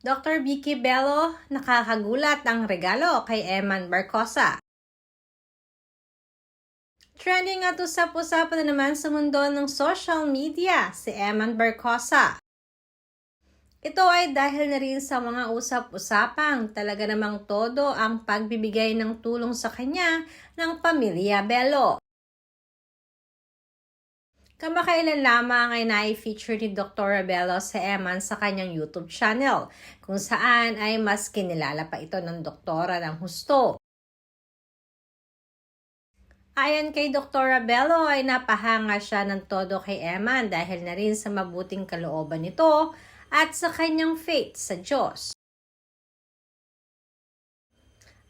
Dr. Vicky Bello, nakakagulat ang regalo kay Eman Barcosa. Trending at usap-usapan na naman sa mundo ng social media si Eman Barcosa. Ito ay dahil na rin sa mga usap-usapang talaga namang todo ang pagbibigay ng tulong sa kanya ng pamilya Bello. Kamakailan lamang ay nai-feature ni Dr. Bello sa Eman sa kanyang YouTube channel, kung saan ay mas kinilala pa ito ng doktora ng husto. Ayon kay Dr. Bello ay napahanga siya ng todo kay Eman dahil na rin sa mabuting kalooban nito at sa kanyang faith sa Diyos.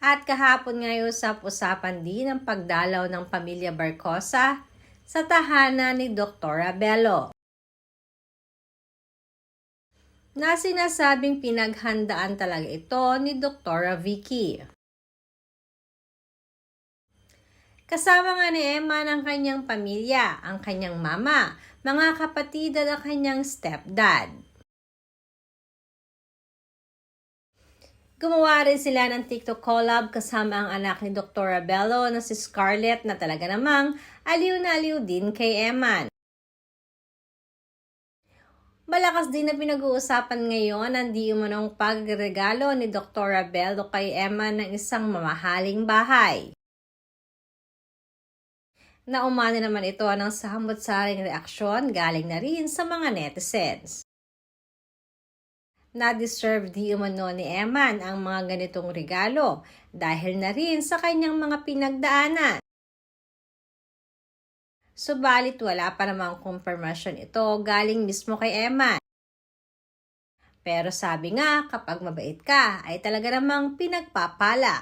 At kahapon ngayon usap-usapan din ang pagdalaw ng pamilya Barcosa sa tahanan ni Dr. Bello, na sinasabing pinaghandaan talaga ito ni Dr. Vicky. Kasama nga ni Eman ang kanyang pamilya, ang kanyang mama, mga kapatid at ang kanyang stepdad. Gumawa rin sila ng TikTok collab kasama ang anak ni Dr. Bello na si Scarlett na talaga namang aliw na aliw din kay Eman. Malakas din na pinag-uusapan ngayon ang di umanong pagregalo ni Dr. Bello kay Eman ng isang mamahaling bahay. Naumano naman ito ng samot-saring reaksyon galing na rin sa mga netizens. Na-deserve di umano ni Eman ang mga ganitong regalo dahil na rin sa kanyang mga pinagdaanan. Subalit wala pa namang confirmation ito galing mismo kay Eman. Pero sabi nga, kapag mabait ka ay talaga namang pinagpapala.